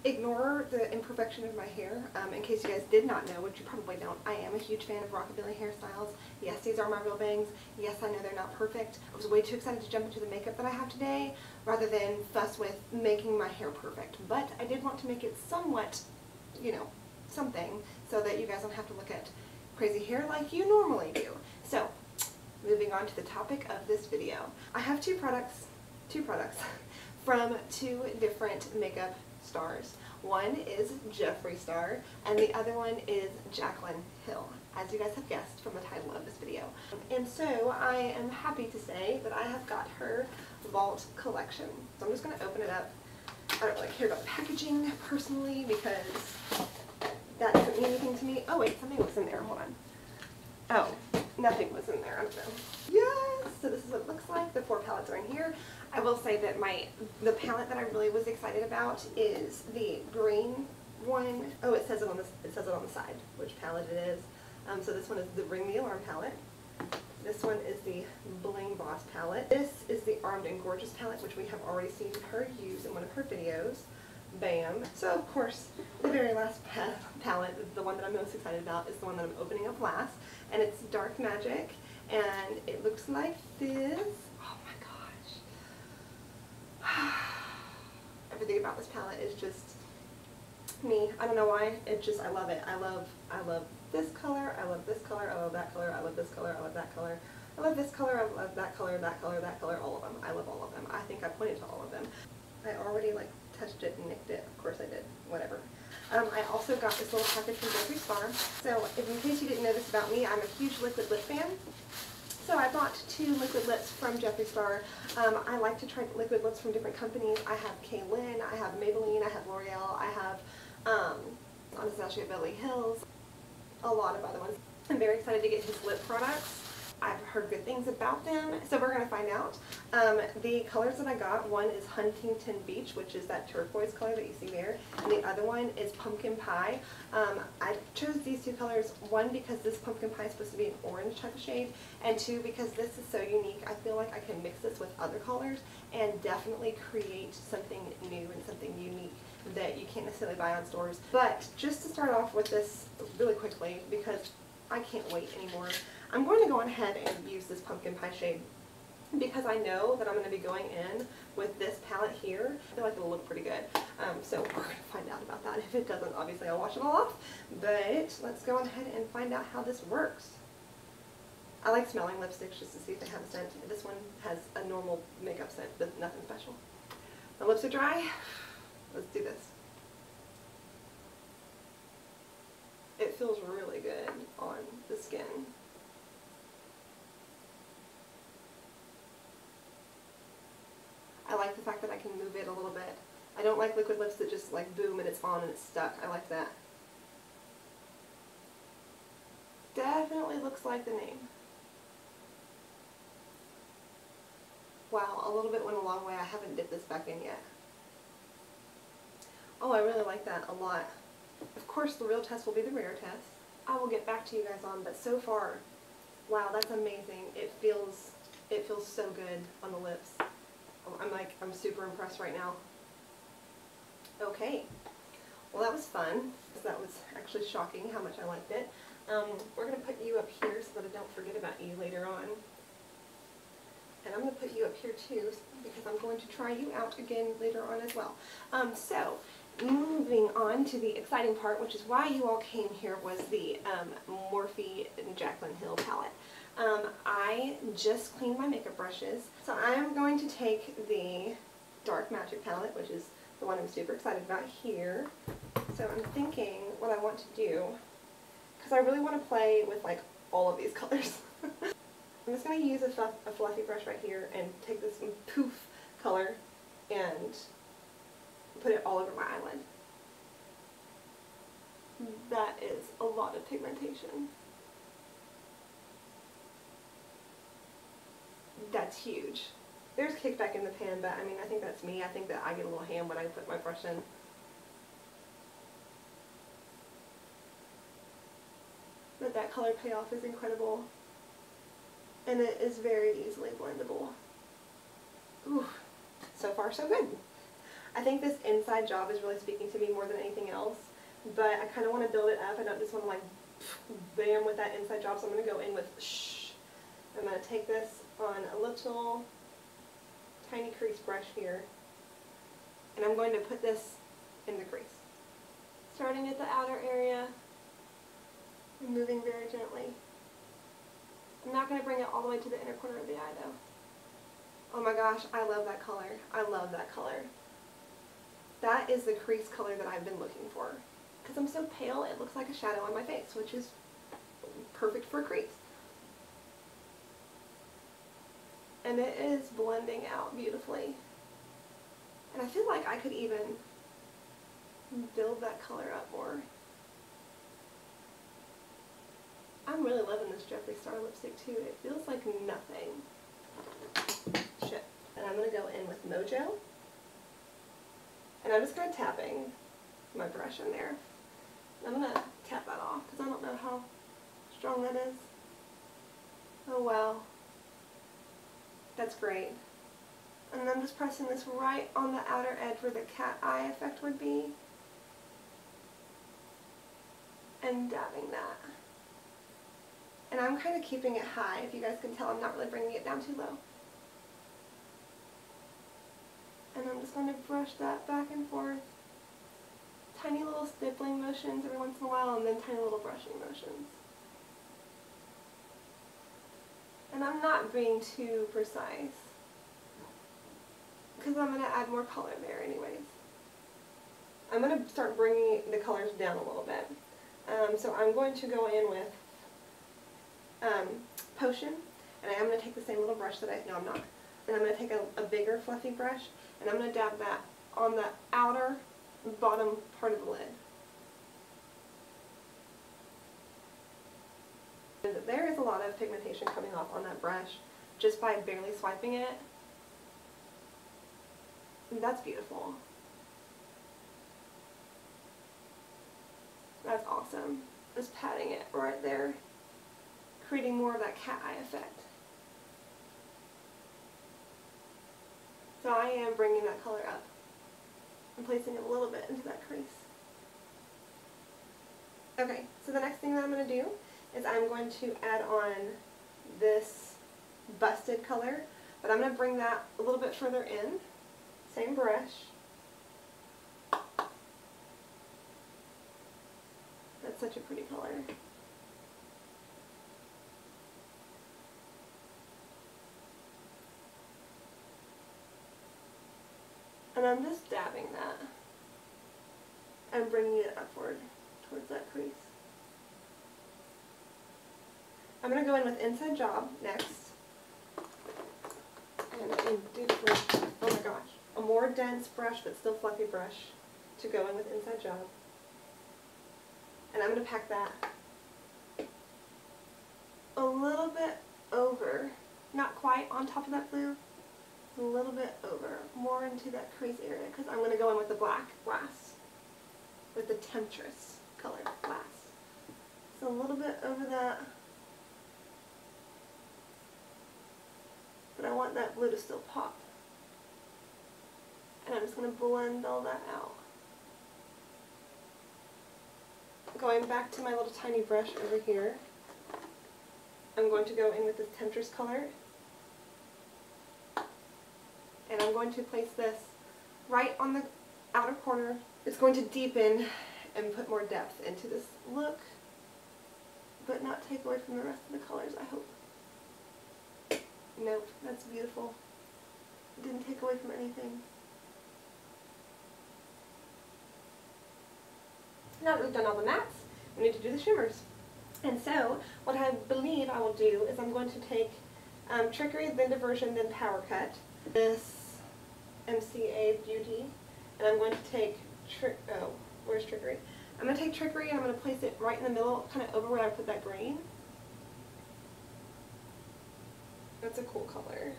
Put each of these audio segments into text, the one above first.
Ignore the imperfection of my hair. In case you guys did not know, which you probably don't, I am a huge fan of rockabilly hairstyles. Yes, these are my real bangs. Yes, I know they're not perfect. I was way too excited to jump into the makeup that I have today rather than fuss with making my hair perfect. But I did want to make it somewhat, you know, something, so that you guys don't have to look at crazy hair like you normally do. So, moving on to the topic of this video. I have two products from two different makeup stars. One is Jeffree Star and the other one is Jaclyn Hill, as you guys have guessed from the title of this video. And so I am happy to say that I have got her Vault collection. So I'm just going to open it up. I don't really care about packaging personally because that doesn't mean anything to me. Oh wait, something was in there. Hold on. Oh, nothing was in there. I don't know. Yes! So this is what it looks like. The 4 palettes are in here. I will say that the palette that I really was excited about is the green one. Oh, it says it on the side which palette it is. So this one is the Ring the Alarm palette. This one is the Bling Boss palette. This is the Armed and Gorgeous palette, which we have already seen her use in one of her videos. Bam! So of course, the very last palette, the one that I'm most excited about, is the one that I'm opening up last, and it's Dark Magic, and it looks like this. Oh my gosh! Everything about this palette is just me. I don't know why. It just, I love it. I love this color. I love this color. I love that color. I love this color. I love that color. I love this color. I love that color. That color. That color. All of them. I love all of them. I think I pointed to all of them. I already touched it and nicked it. Of course I did. Whatever. I also got this little package from Jeffree Star. So, in case you didn't know this about me, I'm a huge liquid lip fan. So I bought 2 liquid lips from Jeffree Star. I like to try liquid lips from different companies. I have Kaylin, I have Maybelline, I have L'Oreal, I have Anastasia Beverly Hills, a lot of other ones. I'm very excited to get his lip products. I've heard good things about them, so we're going to find out. The colors that I got, one is Huntington Beach, which is that turquoise color that you see there, and the other one is Pumpkin Pie. I chose these 2 colors, one because this Pumpkin Pie is supposed to be an orange type of shade, and 2 because this is so unique. I feel like I can mix this with other colors and definitely create something new and something unique that you can't necessarily buy on stores. But just to start off with this really quickly, because I can't wait anymore, I'm going to go ahead and use this Pumpkin Pie shade because I know that I'm going to be going in with this palette here. I feel like it'll look pretty good. So we're going to find out about that. If it doesn't, obviously I'll wash it all off. But let's go ahead and find out how this works. I like smelling lipsticks just to see if they have a scent. This one has a normal makeup scent, but nothing special. My lips are dry. Let's do this. It feels really good on the skin. I like the fact that I can move it a little bit. I don't like liquid lips that just boom and it's on and it's stuck. I like that. Definitely looks like the name. Wow, a little bit went a long way. I haven't dipped this back in yet. Oh, I really like that a lot. Of course, the real test will be the rare test. I will get back to you guys on, but so far, wow, that's amazing. It feels so good on the lips. I'm super impressed right now. Okay, well that was fun. That was actually shocking how much I liked it. We're going to put you up here so that I don't forget about you later on. And I'm going to put you up here too because I'm going to try you out again later on as well. So, moving on to the exciting part, which is why you all came here, was the Morphe and Jaclyn Hill palette. I just cleaned my makeup brushes, so I'm going to take the Dark Magic palette, which is the one I'm super excited about here. So I'm thinking what I want to do, because I really want to play with all of these colors. I'm just going to use a fluffy brush right here and take this poof color and put it all over my eyelid. That is a lot of pigmentation. That's huge. There's kickback in the pan, but I mean, I think that's me. I think that I get a little ham when I put my brush in. But that color Payoff is incredible. And it is very easily blendable. Ooh, so far so good. I think this inside job is really speaking to me more than anything else, but I kind of want to build it up. I don't just want to like bam with that inside job, so I'm going to go in with shh. I'm going to take this on a little tiny crease brush here, and I'm going to put this in the crease. Starting at the outer area, and moving very gently. I'm not going to bring it all the way to the inner corner of the eye though. Oh my gosh, I love that color. I love that color. That is the crease color that I've been looking for. Because I'm so pale, it looks like a shadow on my face, which is perfect for a crease. And it is blending out beautifully. And I feel like I could even build that color up more. I'm really loving this Jeffree Star lipstick too. It feels like nothing. Shit. And I'm going to go in with Mojo. And I'm just kind of tapping my brush in there. I'm going to tap that off because I don't know how strong that is. Oh wow. That's great. And I'm just pressing this right on the outer edge where the cat eye effect would be. And dabbing that. And I'm kind of keeping it high. If you guys can tell, I'm not really bringing it down too low. And I'm just going to brush that back and forth. Tiny little stippling motions every once in a while, and then tiny little brushing motions. And I'm not being too precise, because I'm going to add more color there anyways. I'm going to start bringing the colors down a little bit. So I'm going to go in with Potion, and I am going to take the same little brush that no I'm not, and I'm going to take a bigger fluffy brush, and I'm going to dab that on the outer bottom part of the lid. And there is a lot of pigmentation coming off on that brush just by barely swiping it. And that's beautiful. That's awesome. Just patting it right there, creating more of that cat eye effect. So I am bringing that color up and placing it a little bit into that crease. Okay, so the next thing that I'm going to do is I'm going to add on this busted color, but I'm going to bring that a little bit further in. Same brush. That's such a pretty color. And I'm just dabbing that and bringing it upward towards that crease. I'm going to go in with Inside Job next. And do different, oh my gosh, a more dense brush but still fluffy brush to go in with Inside Job. And I'm going to pack that a little bit over, not quite on top of that blue, a little bit over, more into that crease area, because I'm going to go in with the black last, with the Temptress color last. So a little bit over that, but I want that blue to still pop. And I'm just going to blend all that out. Going back to my little tiny brush over here, I'm going to go in with this Temptress color. And I'm going to place this right on the outer corner. It's going to deepen and put more depth into this look, but not take away from the rest of the colors, I hope. Nope, that's beautiful. It didn't take away from anything. Now that we've done all the mattes, we need to do the shimmers. And so, what I believe I will do is I'm going to take Trickery, then Diversion, then Power Cut. This MCA Beauty, and I'm going to take where's Trickery? I'm going to take Trickery and I'm going to place it right in the middle, kind of over where I put that green. That's a cool color.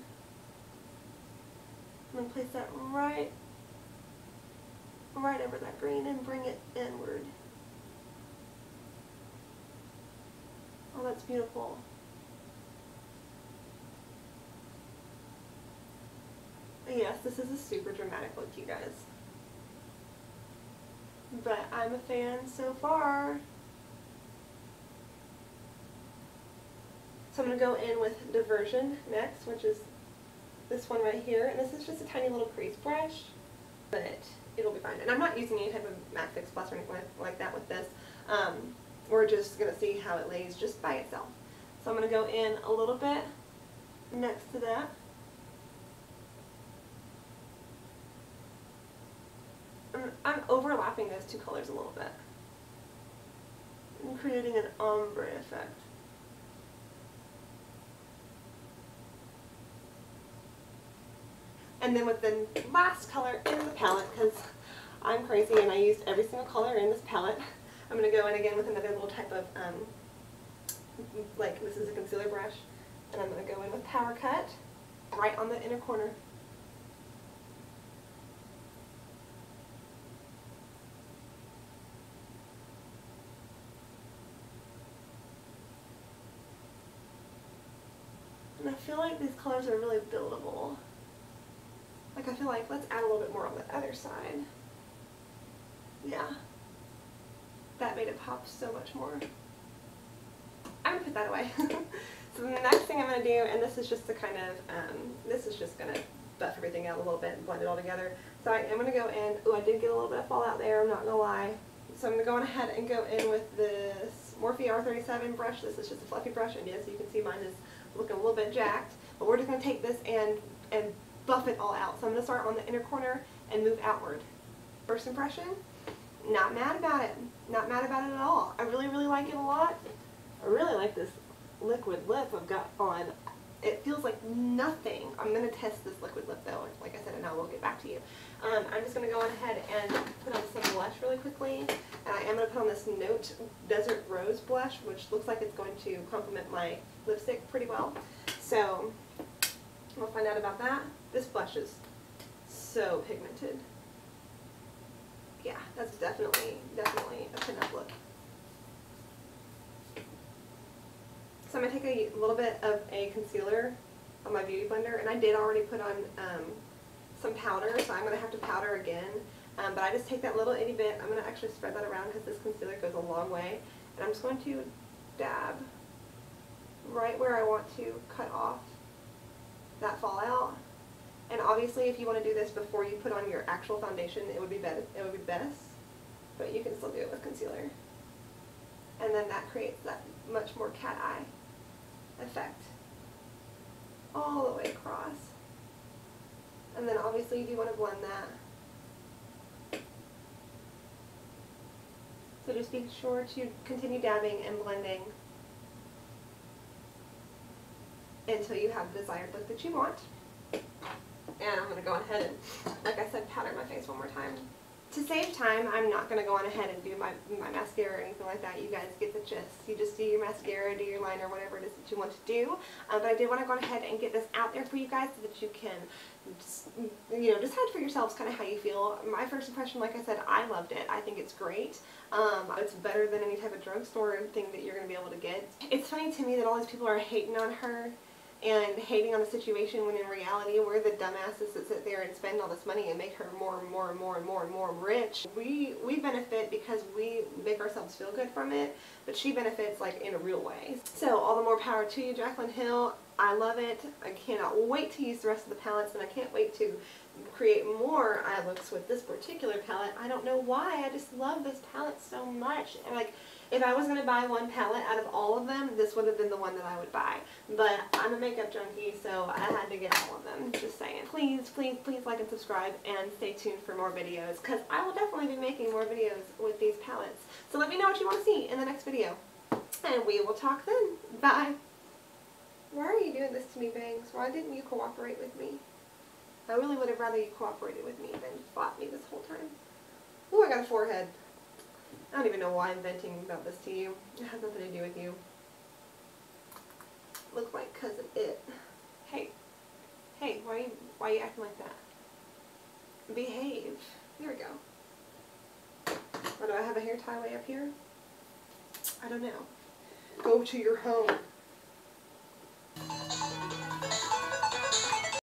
I'm going to place that right over that green and bring it inward. Oh, that's beautiful. Yes, this is a super dramatic look, you guys. but I'm a fan so far. So I'm going to go in with Diversion next, which is this one right here. And this is just a tiny little crease brush, but it'll be fine. And I'm not using any type of matte fix plus or anything like that with this. We're just going to see how it lays just by itself. So I'm going to go in a little bit next to that. I'm overlapping those two colors a little bit. I'm creating an ombre effect. And then with the last color in the palette, because I'm crazy and I used every single color in this palette, I'm going to go in again with another little type of, like this is a concealer brush, and I'm going to go in with Power Cut right on the inner corner. And I feel like these colors are really buildable. Like I feel like let's add a little bit more on the other side. Yeah. That made it pop so much more. I'm gonna put that away. So the next thing I'm gonna do, and this is just to kind of, this is just gonna buff everything out a little bit and blend it all together. So I am gonna go in, ooh, I did get a little bit of fallout there, I'm not gonna lie. So I'm gonna go on ahead and go in with this Morphe R37 brush. This is just a fluffy brush, and yes, you can see mine is looking a little bit jacked. But we're just gonna take this and buff it all out. So I'm gonna start on the inner corner and move outward. First impression, not mad about it. Not mad about it at all. I really, really like it a lot. I really like this liquid lip I've got on. It feels like nothing. I'm going to test this liquid lip though, like I said, and I will get back to you. I'm just going to go on ahead and put on some blush really quickly. And I am going to put on this Note Desert Rose blush, which looks like it's going to complement my lipstick pretty well. So we'll find out about that. This blush is so pigmented. Yeah, that's definitely a pin-up look. So I'm going to take a little bit of a concealer on my beauty blender, and I did already put on some powder, so I'm going to have to powder again. But I just take that little itty bit, I'm going to actually spread that around because this concealer goes a long way, and I'm just going to dab right where I want to cut off that fallout. And obviously, if you want to do this before you put on your actual foundation, it would be best. But you can still do it with concealer. And then that creates that much more cat eye effect all the way across. And then obviously you do want to blend that. So just be sure to continue dabbing and blending until you have the desired look that you want. And I'm going to go on ahead and, like I said, powder my face one more time. To save time, I'm not going to go on ahead and do my mascara or anything like that. You guys get the gist. You just do your mascara, do your liner, whatever it is that you want to do. But I did want to go on ahead and get this out there for you guys so that you can, decide for yourselves kind of how you feel. My first impression, like I said, I loved it. I think it's great. It's better than any type of drugstore thing that you're going to be able to get. It's funny to me that all these people are hating on her and hating on the situation when in reality we're the dumbasses that sit there and spend all this money and make her more and more and more and more and more rich. We benefit because we make ourselves feel good from it, but she benefits like in a real way. So all the more power to you, Jaclyn Hill. I love it. I cannot wait to use the rest of the palettes, and I can't wait to create more eye looks with this particular palette. I don't know why, I just love this palette so much. And like, if I was going to buy one palette out of all of them, this would have been the one that I would buy. But I'm a makeup junkie, so I had to get all of them, just saying. Please, please, please like and subscribe, and stay tuned for more videos, because I will definitely be making more videos with these palettes. So let me know what you want to see in the next video, and we will talk then. Bye! Why are you doing this to me, Bangs? Why didn't you cooperate with me? I really would have rather you cooperated with me than fought me this whole time. Ooh, I got a forehead. I don't even know why I'm venting about this to you. It has nothing to do with you. Look like cousin it. Hey. Hey, why are you acting like that? Behave. There we go. Or do I have a hair tie way up here? I don't know. Go to your home.